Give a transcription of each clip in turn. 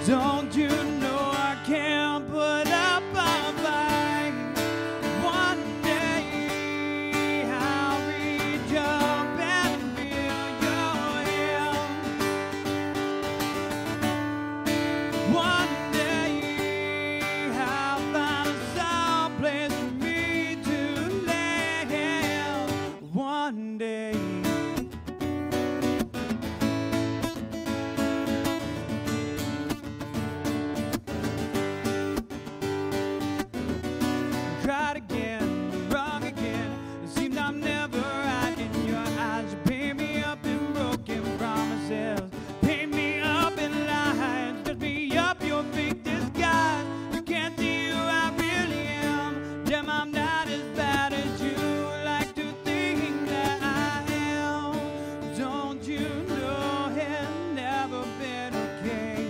Don't you know I can't put up a fight? One day I'll reach up and feel your hand. One day I'll find some place for me to land. One day. Cried again, wrong again. It seemed I'm never right in your eyes. You paint me up in broken promises, paint me up in lies, dress me up your fake disguise. You can't see who I really am. Damn, I'm not as bad as you like to think that I am. Don't you know it's never been okay?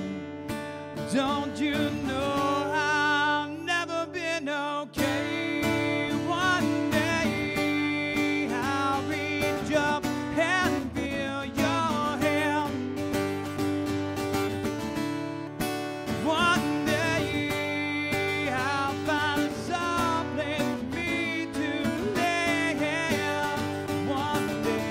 Don't you know I've never been okay? One day I'll reach up and feel your hand. One day I'll find some place for me to land. One day.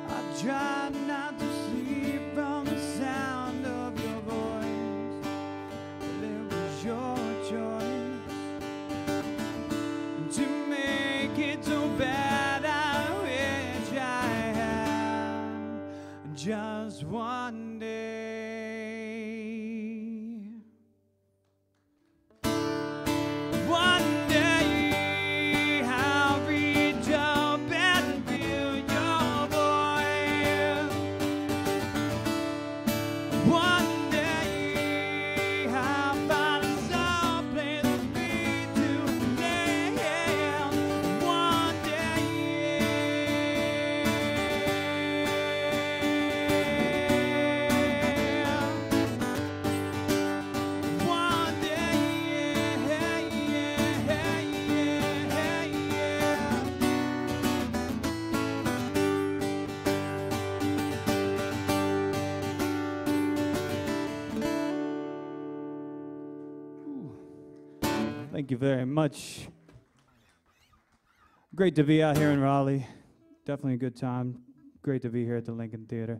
I try not to sleep from the sound of your voice, but it was your choice to make it so bad. I wish I had just one day. One day I'll reach up and feel your voice. One day I'll find some place for me to land. One day. One day. Thank you very much. Great to be out here in Raleigh. Definitely a good time. Great to be here at the Lincoln Theater.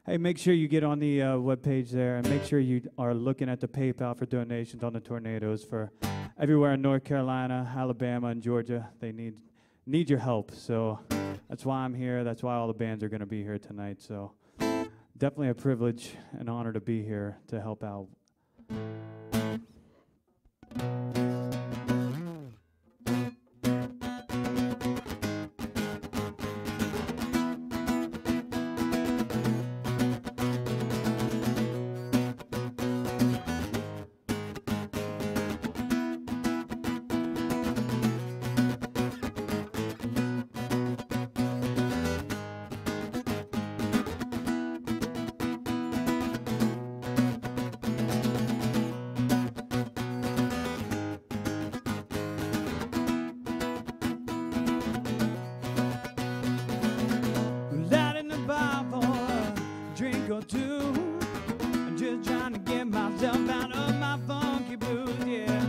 Hey, make sure you get on the webpage there, and make sure you are looking at the PayPal for donations on the tornadoes for everywhere in North Carolina, Alabama, and Georgia. They need your help. So that's why I'm here. That's why all the bands are going to be here tonight. So definitely a privilege and honor to be here to help out. Or two. I'm just trying to get myself out of my funky blues, yeah.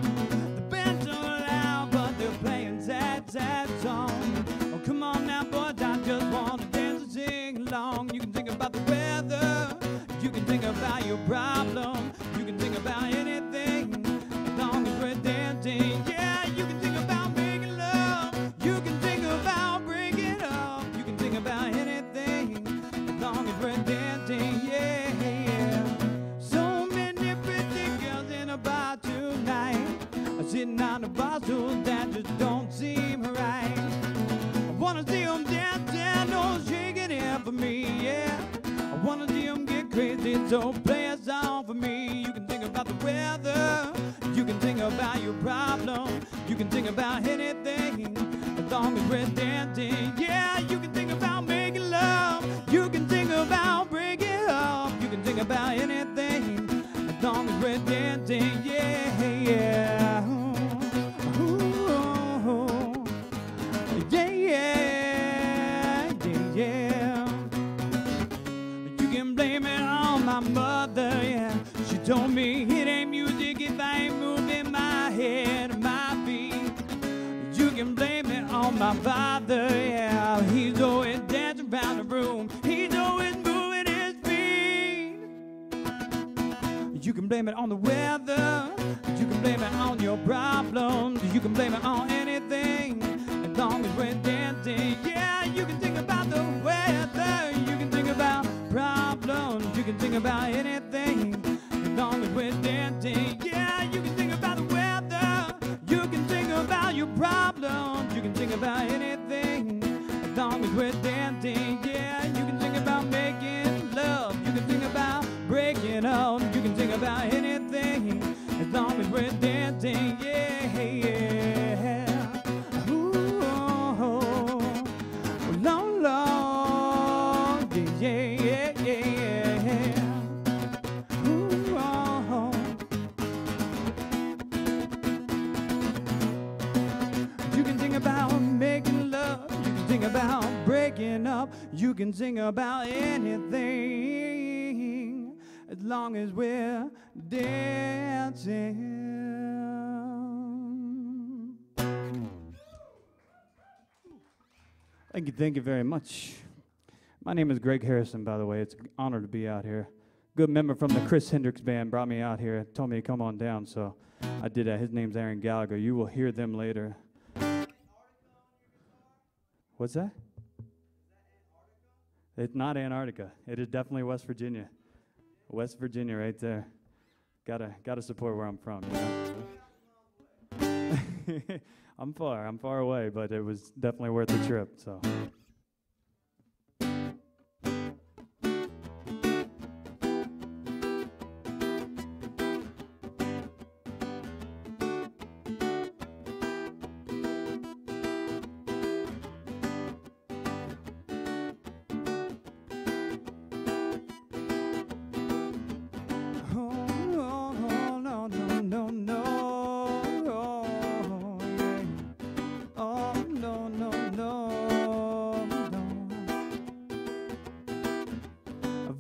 The band's so loud, but they're playing sad, sad songs. Oh, come on now, boys, I just want to dance and sing along. You can think about the weather, you can think about your problem, you can think about anything, as long as we're dancing, yeah. You can think about making love, you can think about breaking up, you can think about anything, as long as we're dancing, yeah, yeah. So many pretty girls in a bar tonight, sitting on a bar stool that just don't seem right. I wanna see them dancing, no shaking it for me, yeah. I wanna see them get crazy, so play a song for me. You can think about the weather, you can think about your problem, you can think about anything, as long as we're dancing, yeah. You can think about making love, you my father, yeah. He's always dancing around the room. He's always moving his feet. You can blame it on the weather. You can blame it on your problems. You can blame it on anything, as long as we're dancing. Yeah, you can think about the weather. You can think about problems. You can think about anything, as long as we're dancing. Yeah, you can think about the weather. You can think about your problems. You can think about anything, as long as we're dancing. Yeah, you can think about making love. You can think about breaking up. You can think about anything, as long as we're dancing. Yeah, yeah. Ooh, oh, long, long, yeah, yeah, yeah, yeah. Ooh, oh. You can think about making love. You can think about breaking up. You can think about anything, as long as we're dancing. Thank you very much. My name is Greg Harrison, by the way. It's an honor to be out here. Good member from the Chris Hendricks band brought me out here, told me to come on down, so I did that. His name's Aaron Gallagher. You will hear them later. What's that? It's not Antarctica. It is definitely West Virginia. West Virginia right there. Gotta support where I'm from, you know? I'm far away, but it was definitely worth the trip, so.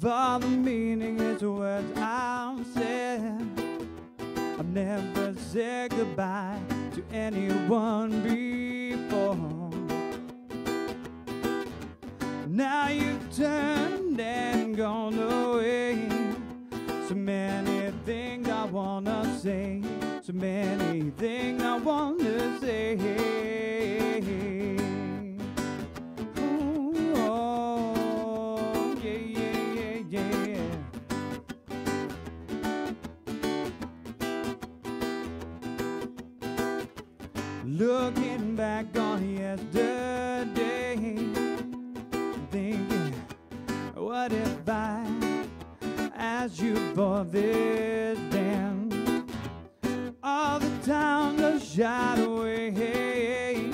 For the meaning is what I've said. I've never said goodbye to anyone before. Now you've turned and gone away. So many things I wanna say. So many things I wanna say. Looking back on yesterday, thinking, what if I asked you for this dance? All the time I shied away.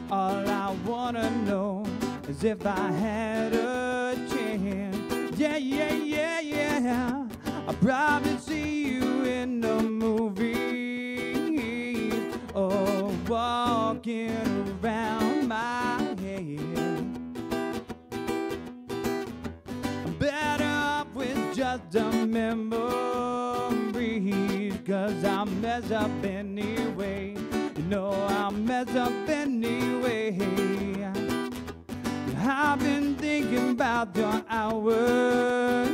All I wanna know is if I had a chance. Yeah, yeah, yeah, yeah. I'll probably see you in the movie. Oh, walking around my head. I'm better off with just a memory, 'cause I'll mess up anyway. You know I'll mess up anyway. I've been thinking about your hours,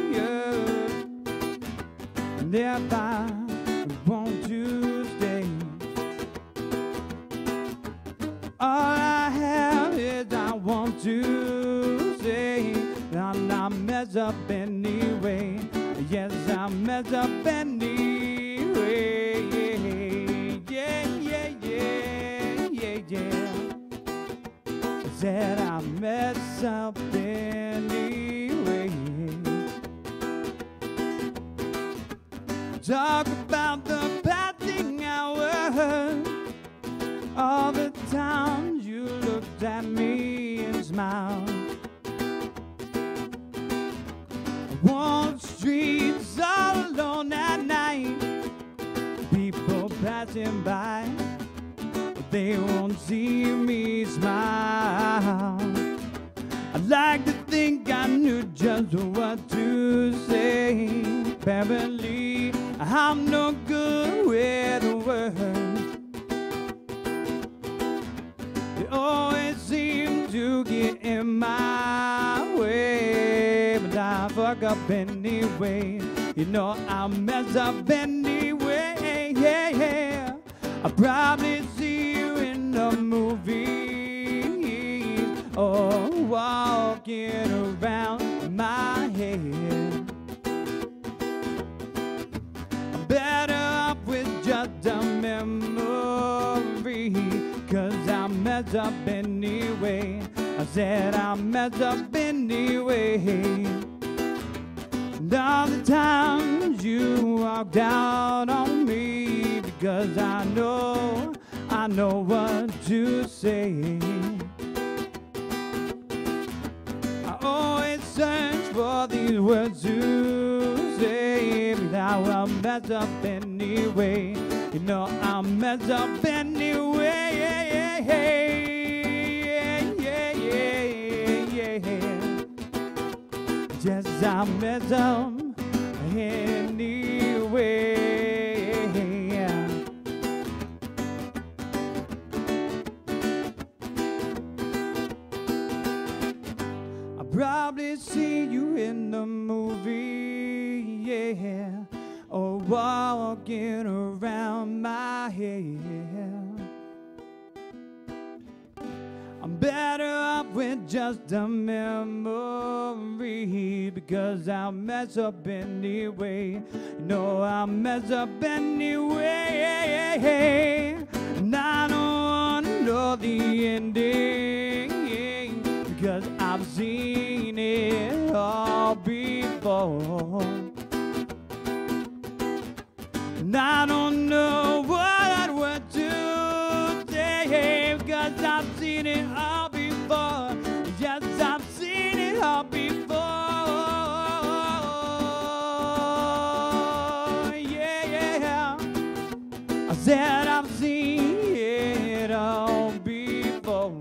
and if I want to stay, all I have is I want to say, I'll mess up anyway. Yes, I'll mess up anyway. Yeah, yeah, yeah, yeah, yeah. I said I'll mess up anyway. Talk about the passing hours, all the times you looked at me and smiled. Walk streets all alone at night. People passing by, but they won't see me smile. I like to think I knew just what to say. Apparently, I'm no good with words. work up anyway. You know I'll mess up anyway. Yeah, yeah. I'll probably see you in the movies or walking around my head. I'm better off with just a memory, 'cause I'll mess up anyway. I said I'll mess up anyway. And all the times you walked out on me, because I know what to say. I always search for these words to say, but I'll mess up anyway. You know I'll mess up anyway. Just I'll mess up anyway. I'll probably see you in the movie, yeah, or walking around my head. I'm better off with just a memory, because I'll mess up anyway. You know I'll mess up anyway. And I don't want to know the ending, because I've seen it all before. And I don't know what word to say, because I've seen it all before. Yes, I've seen it all before. Yeah, yeah. I said I've seen it all before.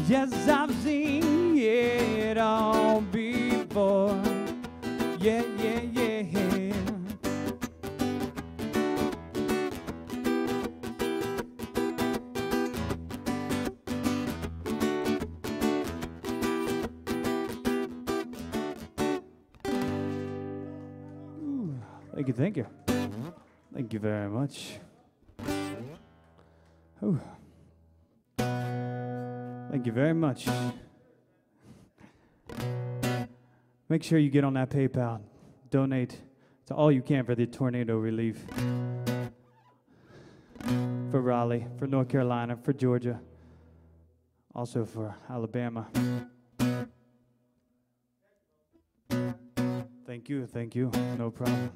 Yes, I've seen it all before. Yeah, yeah, yeah. Thank you, thank you. Thank you very much. Ooh. Thank you very much. Make sure you get on that PayPal. Donate to all you can for the tornado relief. For Raleigh, for North Carolina, for Georgia, also for Alabama. Thank you, no problem.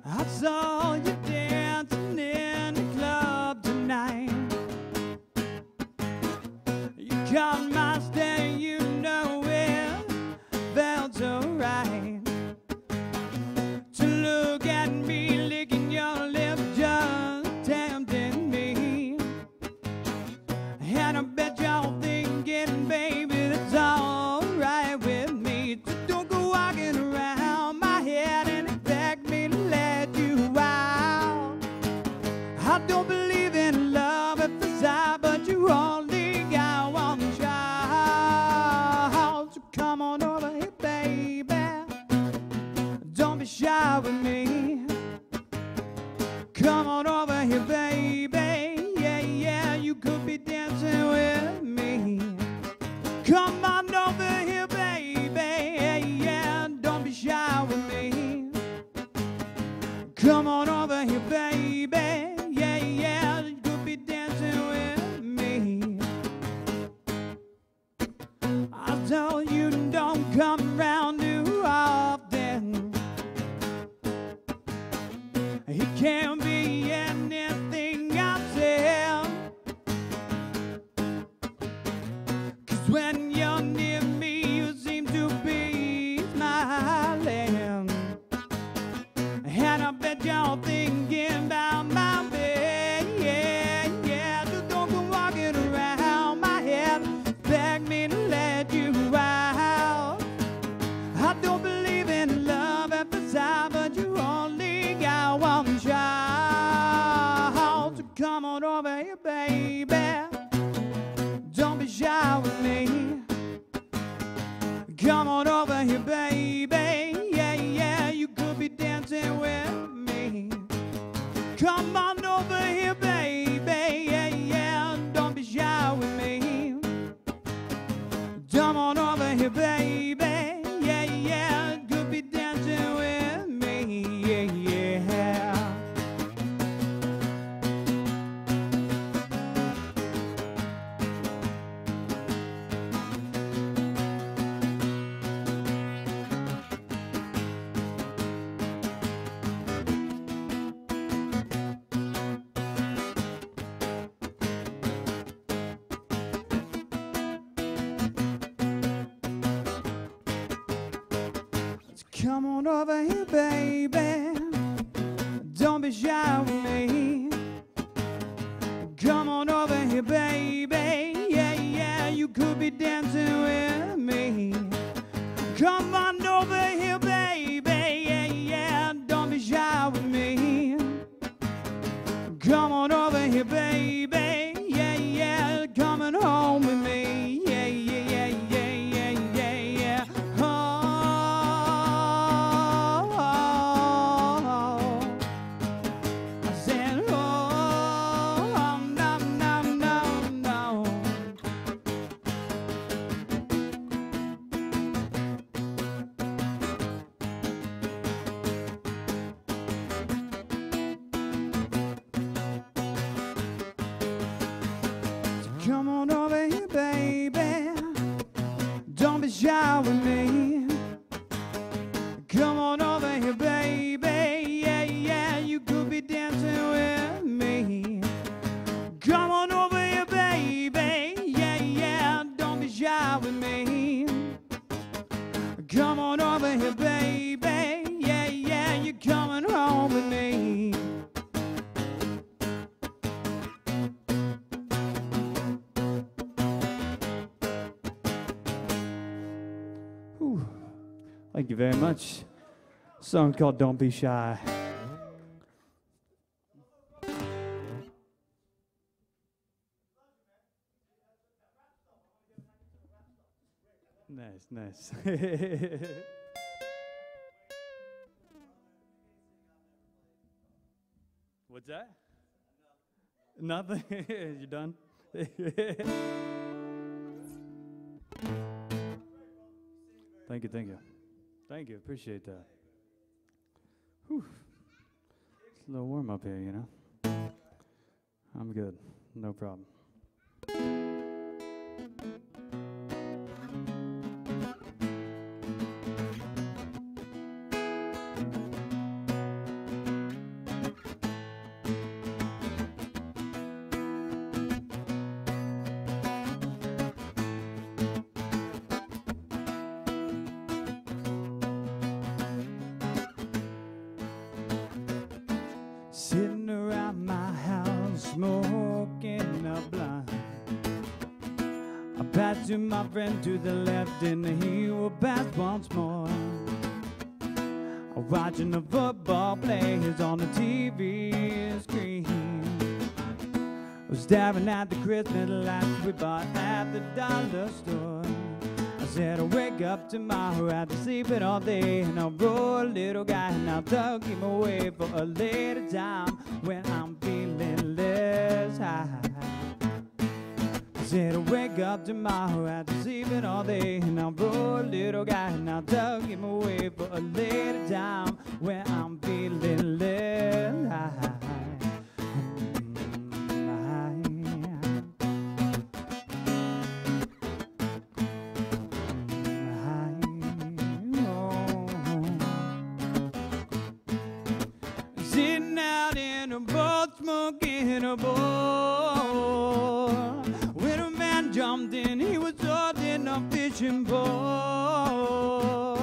I saw you dancing in the club tonight. You caught my stare, you know it felt so right. To look at me, licking your lips, just tempting me. And I bet y'all thinking, baby, that's all right with me. So don't go walking around my head and expect me to let you out. I don't believe in love at first sight, but you only got one shot. over here, baby. Don't be shy with me. Come on over here, baby. Yeah, yeah, you could be dancing with me. Come on over here, baby. Yeah, yeah, don't be shy with me. Come on over here, baby. Yeah, yeah, could be dancing with me. Yeah, yeah. Come on over here, baby. Don't be shy with me. Come on over here, baby. Yeah, yeah, you could be dancing with me. Come on over here, baby. Yeah, yeah, don't be shy with me. Come on over here, baby. Yeah, yeah, coming home with me. Yeah, yeah, yeah, yeah, yeah, yeah, yeah. Come on over here, baby. Don't be shy with me. Come on over here, baby. Yeah, yeah, you could be dancing with me. Come on over here, baby. Yeah, yeah, don't be shy with me. Come on over here, baby. Yeah, yeah, you're coming home with me. Thank you very much. A song called Don't Be Shy. Nice, nice. What's that? Nothing? You done? Thank you, thank you. Thank you, appreciate that. Whew. It's a little warm up here, you know. I'm good, no problem. Sitting around my house, smoking a blunt. I pass to my friend to the left, and he will pass once more. I'm watching the football players on the TV screen. I'm staring at the Christmas lights we bought at the dollar store. I said I'll wake up tomorrow after sleeping all day, and I'll roll a little guy and I'll tuck him away for a later time when I'm feeling less high. I said I'll wake up tomorrow after sleeping all day, and I'll roll a little guy and I'll tuck him away for a later time when I'm feeling less high. Sitting out in a boat, smoking a bowl. When a man jumped in, he was holding a fishing pole.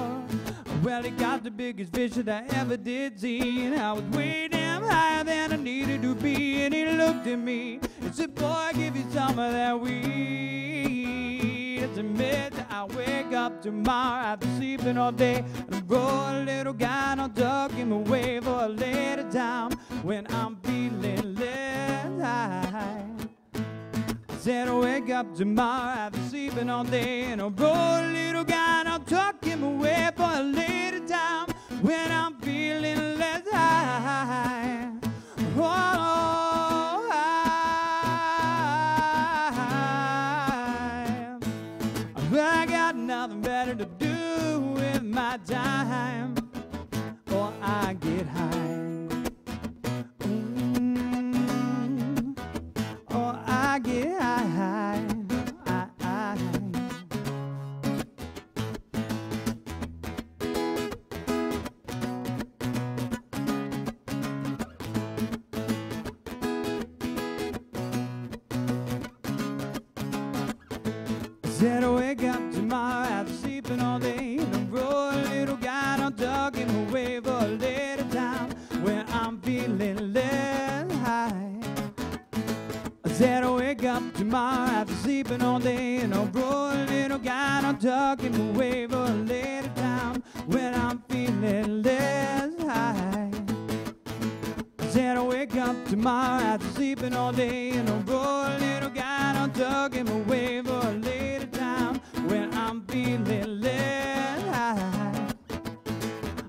Well, he got the biggest fish that I ever did see, and I was way damn higher than I needed to be. And he looked at me and said, boy, give you some of that weed. it's a midnight. I wake up tomorrow after sleeping all day, and I roll a little guy, and I'll tuck him away for a later time when I'm feeling less high. I said I wake up tomorrow after sleeping all day, and I'll roll a little guy, and I'll tuck him away for a later time when I'm feeling less high. Oh, I got nothing better to do with my time, or I get high. Or I get high. Said I wake up tomorrow after sleeping all day, and I roll a little guy, and I'll tuck him away for a later time when I'm feeling less high. I said I wake up tomorrow after sleeping all day, and I'll roll a little guy, and I'll tuck him away for a later time when I'm feeling less high. I said I wake up tomorrow after sleeping all day, and I'll roll a little guy, and I'll tuck him away for a later time when I'm feeling less high.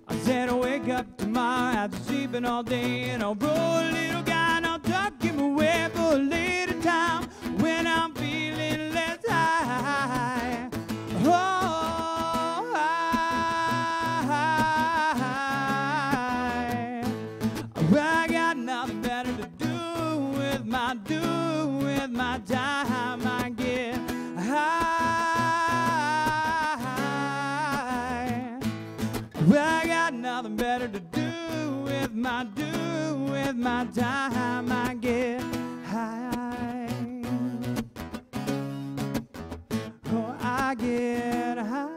I said I wake up tomorrow after sleeping all day, and I'll roll a little guy, and I'll tuck him away for a later time when I'm feeling less high. Oh, I got nothing better to do with my time. I get high. I got nothing better to do with my time. I get high. Oh, I get high.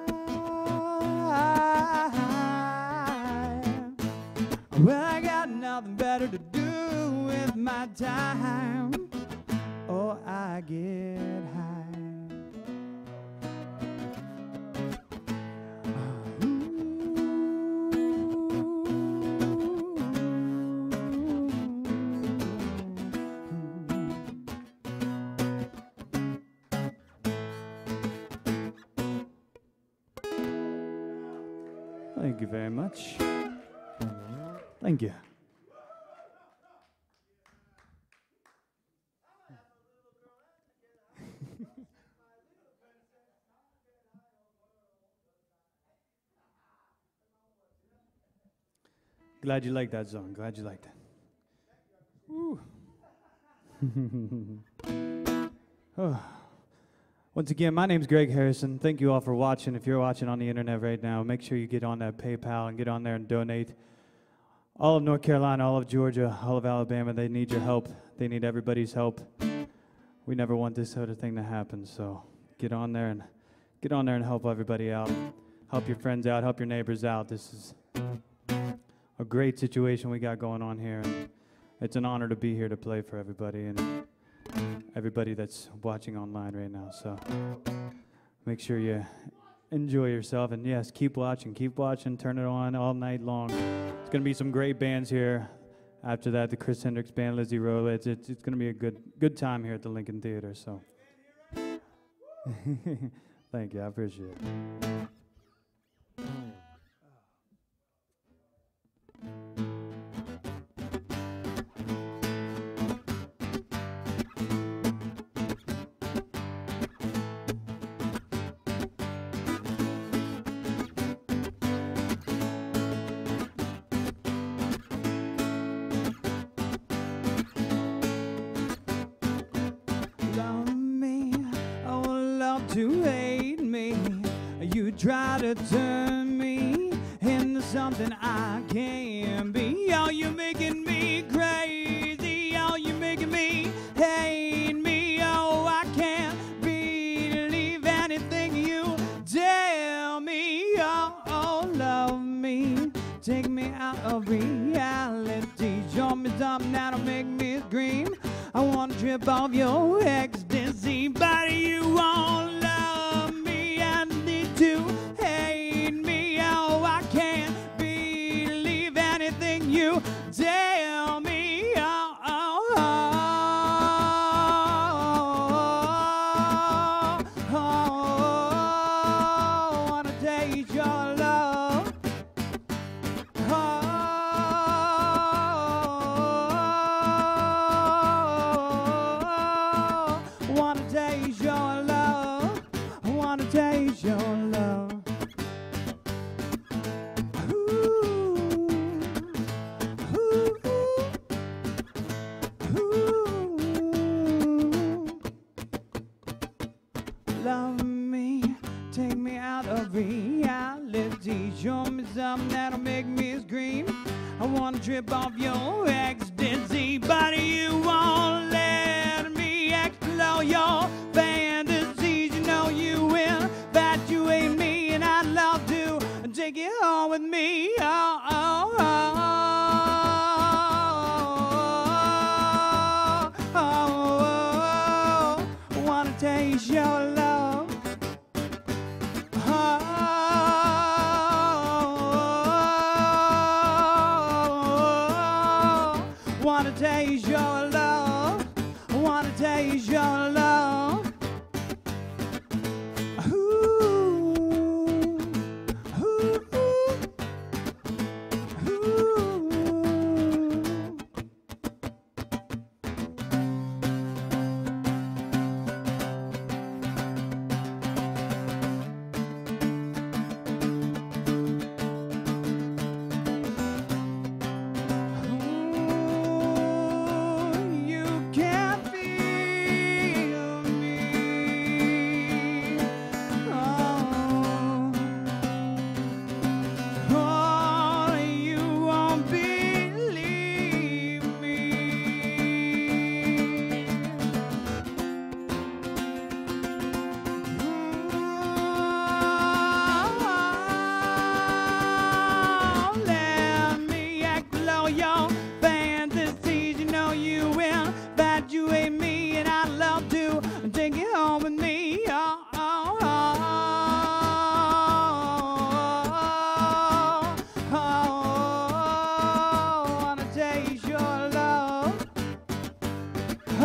Well, I got nothing better to do with my time. Oh, I get high. Thank you very much. Thank you. Glad you liked that song. Glad you liked it. Woo. Oh. Once again, my name's Greg Harrison. Thank you all for watching. If you're watching on the internet right now, make sure you get on that PayPal and get on there and donate. All of North Carolina, all of Georgia, all of Alabama, they need your help. They need everybody's help. We never want this sort of thing to happen, so get on there and help everybody out. Help your friends out, help your neighbors out. This is a great situation we got going on here, and it's an honor to be here to play for everybody and everybody that's watching online right now. So make sure you enjoy yourself, and yes, keep watching, turn it on all night long. It's going to be some great bands here. After that, the Chris Hendricks Band, Lizzie Rowe. It's going to be a good time here at the Lincoln Theater. So thank you, I appreciate it. To hate me, you try to turn me into something I can't be. Oh, you're making me crazy. Oh, you're making me hate me. Oh, I can't believe anything you tell me. Oh, love me, take me out of reality. Show me something that'll make me scream. I want to trip off your ecstasy, but you won't love wanna taste your love. I wanna taste your love. Love me, take me out of reality. Show me something that'll make me scream. I wanna trip off your ecstasy, but you won't let me explore your fantasies. You know you will infatuate me, and I'd love to take you home with me. Oh, oh, oh. Taste your love. Oh, wanna taste your love. Wanna taste your love. Your fantasies, you know you will infatuate me, and I'd love to take you home with me. Oh, oh, oh, oh, oh, wanna taste your love. Oh,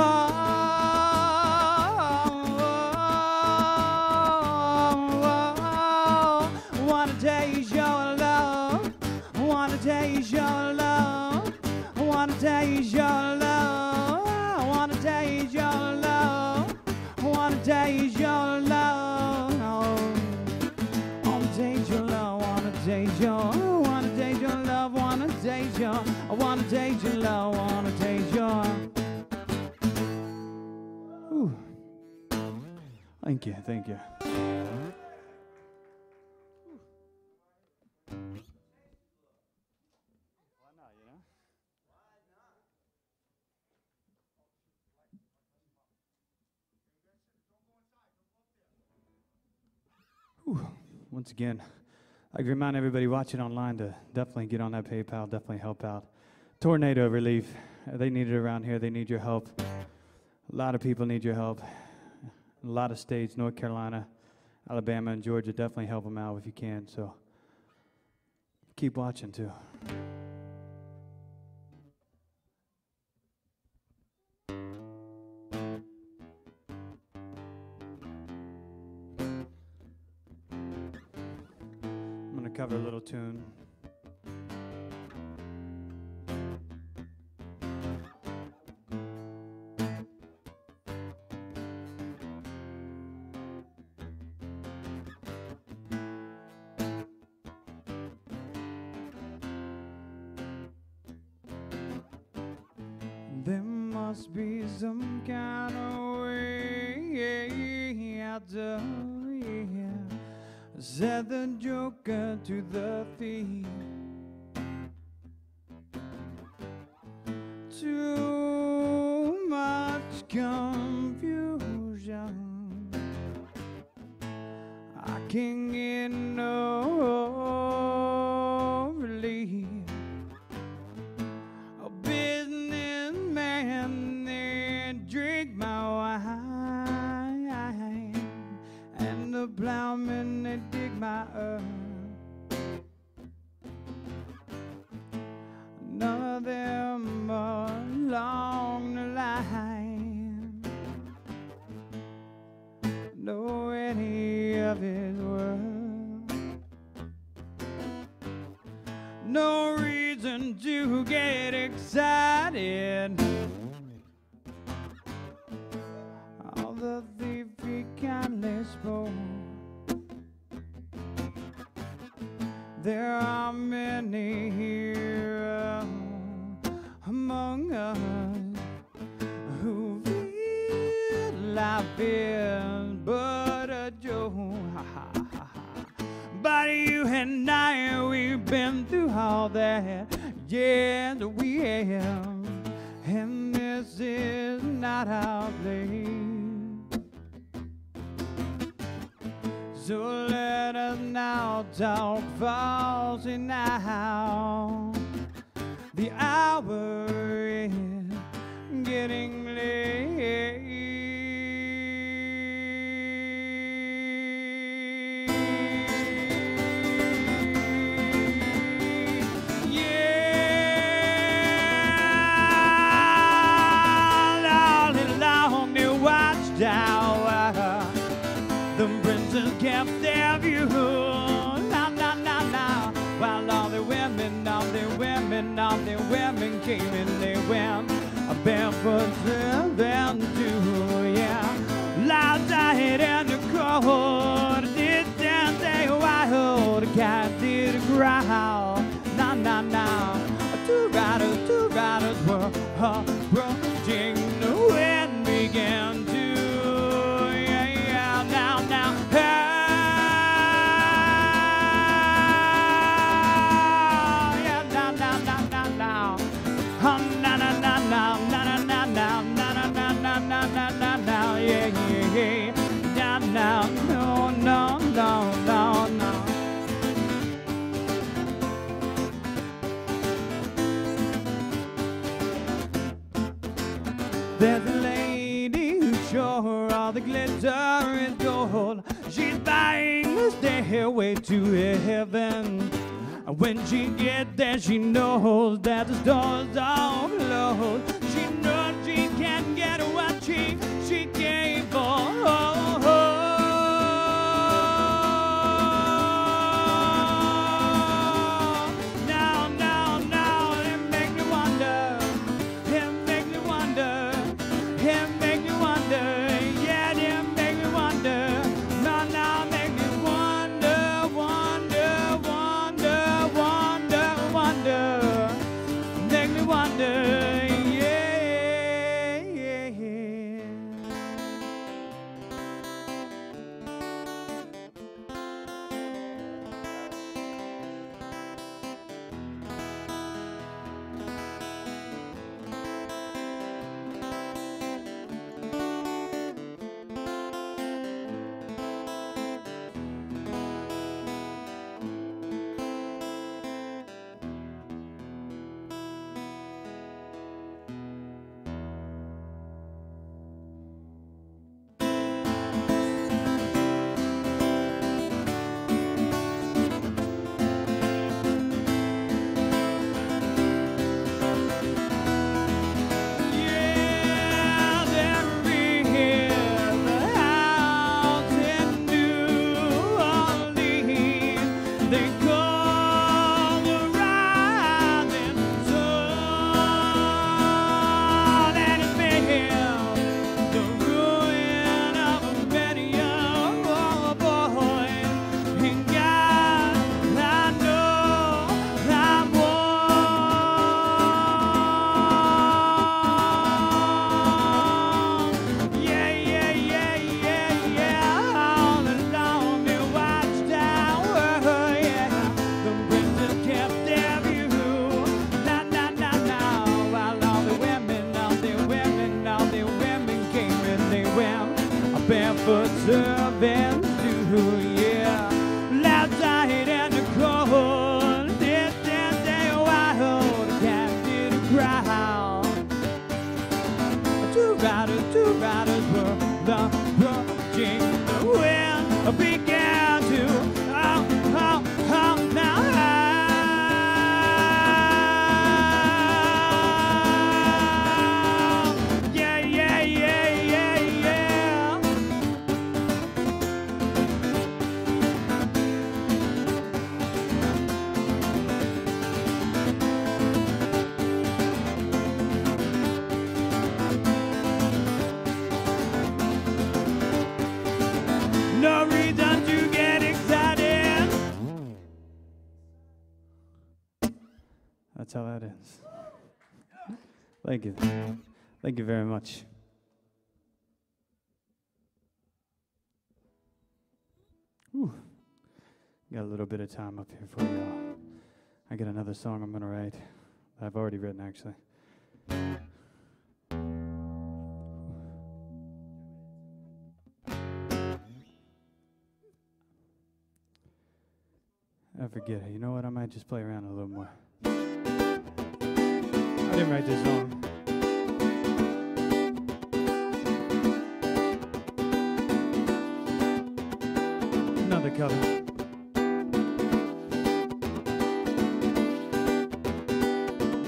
wanna taste your love. Wanna taste your love. I wanna taste your love. I wanna taste your love. I wanna taste your love. I wanna taste your love. Wanna taste your. Wanna taste your love. Wanna taste your. I wanna taste your love. Wanna taste your. Ooh. Thank you. Thank you. Once again, I'd like to remind everybody watching online to definitely get on that PayPal, definitely help out. Tornado relief, they need it around here. They need your help. A lot of people need your help. A lot of states, North Carolina, Alabama, and Georgia, definitely help them out if you can. So keep watching too. Cover a little tune. There must be some kind of way out there. Said the joker to the thief. Too much confusion. I can't get no relief. A businessman, they drink my wine, and the plowman, they dig my earth. None of them are along the line know any of his worth. No reason to get excited. All the There are many here among us who feel life is but a joke. But you and I, we've been through all that. Yes, we have. And this is not our place. So let us now talk falsely now. The hour is getting late. Yeah, along the watchtower, the princess kept their view. Na na na na. While all the women, all the women, all the women came and they went barefoot to them too. Yeah, loud died in the cold. Did they wild? The cat did growl. Na na na. Two riders were approaching. The wind began to. No. There's a lady who's sure all the glitter is gold. She's buying the stairway to heaven. When she gets there, she knows that the doors are closed. She knows she can't get what she came for. Barefoot servants do, yeah. Loud died and the cold. Did they wild? The cat did growl. Two riders were approaching. The wind began to now. That's how that is. Thank you. Thank you very much. Whew. Got a little bit of time up here for you all. I got another song I'm going to write that I've already written, actually. I forget it. You know what? I might just play around a little more. I didn't write this song. Another cover.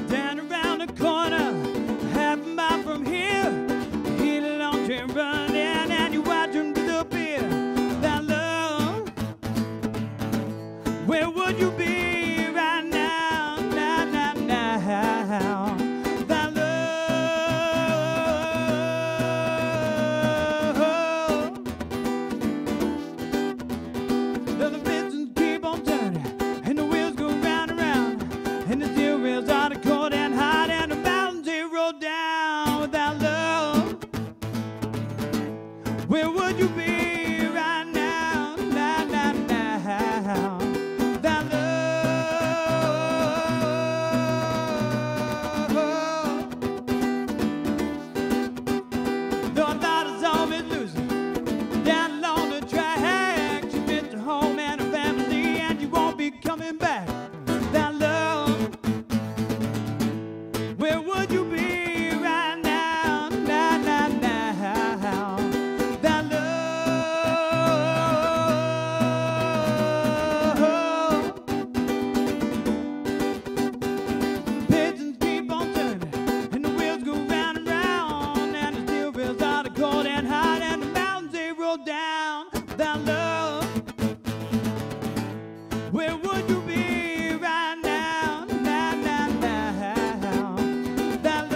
Down around the corner, half a mile from here, hit a long train running, and you watch them disappear. That love, where would you be right now? Now, now, now. That love, the pistons keep on turning, and the wheels go round and round, and the steel rails are the cold and hot, and the mountains they roll down. Without love, where would you be right now? Now, now, now. Without love, though I thought I was always losing, down along the track, you missed your home and a family, and you won't be coming back. Without love, where would you be right now? Now, now, now. Without love, pigeons keep on turning, and the wheels go round and round, and the steel wheels are the cold and hot, and the mountains they roll down. Without love, where would you be right now? Now, now, now. Without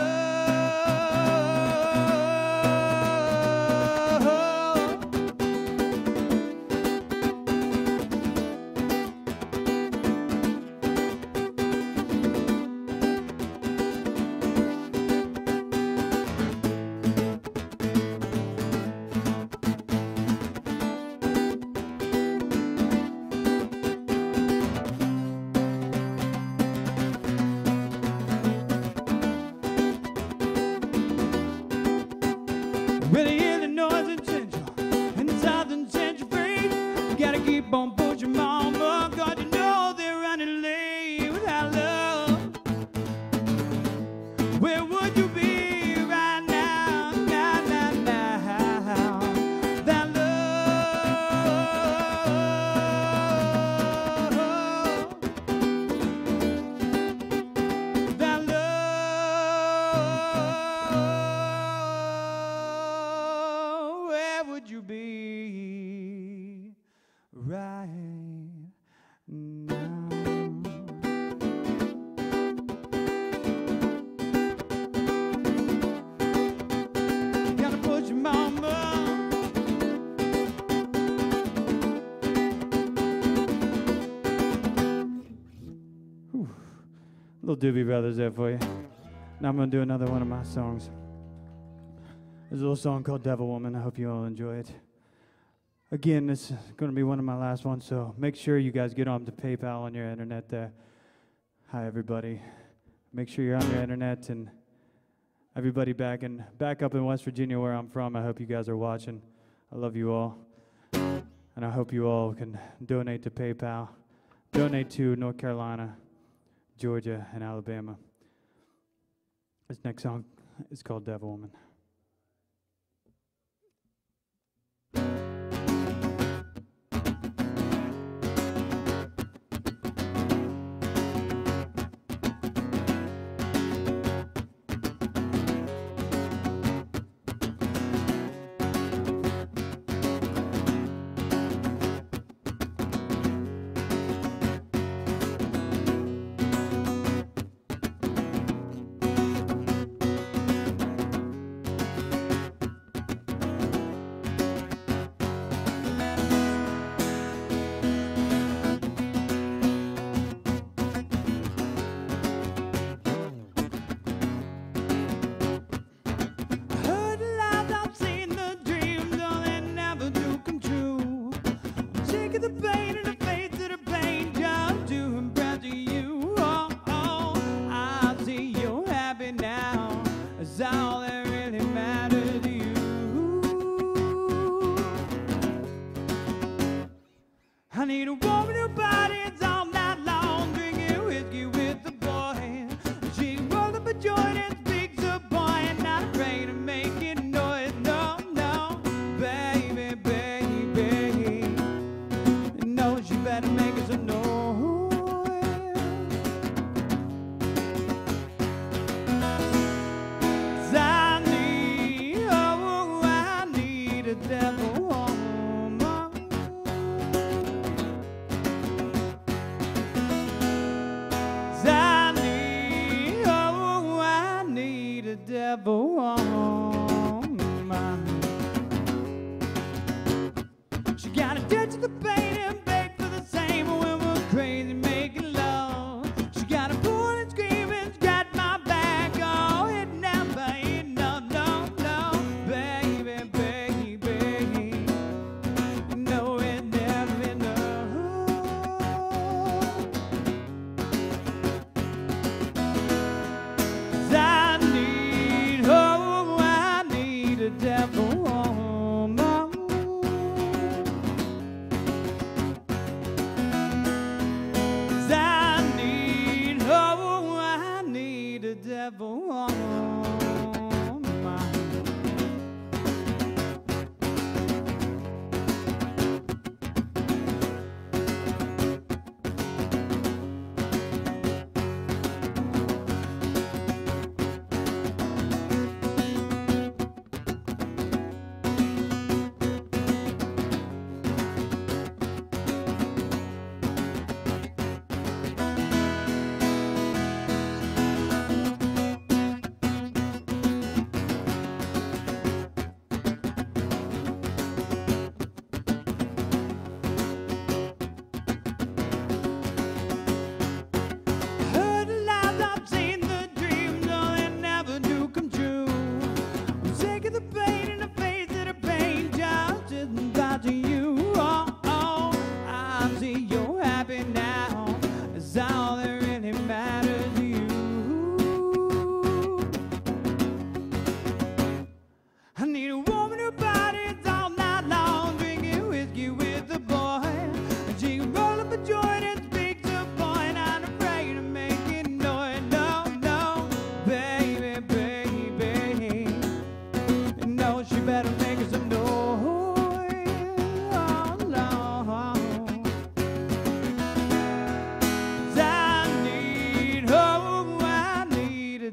well, you hear the noise in Central and South and Central Freight. You gotta keep on pushing, mama, 'cause you know they're running late. Without love, where would you be right now? Now, now, now. Without love, without love, where would you be right now? Gotta push your mama. Whew. Little Doobie Brothers there for you. Now I'm gonna do another one of my songs. There's a little song called Devil Woman. I hope you all enjoy it. Again, this is going to be one of my last ones, so make sure you guys get on to PayPal on your internet there. Hi, everybody. Make sure you're on your internet, and everybody back up in West Virginia where I'm from, I hope you guys are watching. I love you all, and I hope you all can donate to PayPal. Donate to North Carolina, Georgia, and Alabama. This next song is called Devil Woman. need a woman who parties all night long, drinking whiskey with the boys. She can roll up a joint and speaks a boy, and not afraid of making noise. No, no, baby, baby. No, she better make it some noise. Devil on mine. She got addicted to the pain and beg for the same when we're crazy making love. She got a pull and scream and scratch my back. Oh, it never ain't no, no, no, baby, baby. No, it never enough. Devil on my I need a devil on my to you. Oh, oh, I see you're happy now. It's all that really matters to you. I need a woman who parties all night long, drinking whiskey with the boy. And she can roll up a joint and speak to a boy, and I'm afraid of making noise. No, no, baby, baby. No, she better make it some noise.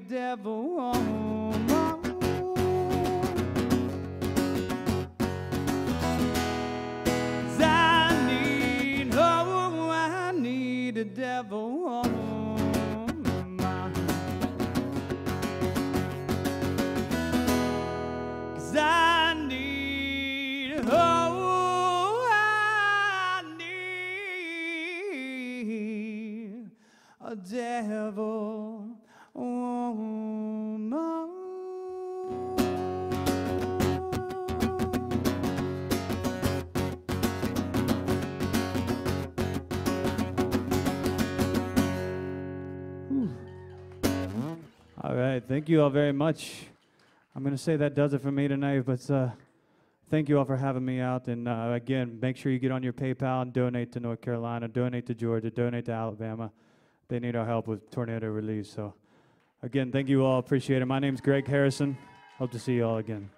Devil on my I need a devil on my 'cause I need a devil on my All right, thank you all very much. I'm going to say that does it for me tonight, but thank you all for having me out. And again, make sure you get on your PayPal and donate to North Carolina, donate to Georgia, donate to Alabama. They need our help with tornado relief. So again, thank you all. Appreciate it. My name's Greg Harrison. Hope to see you all again.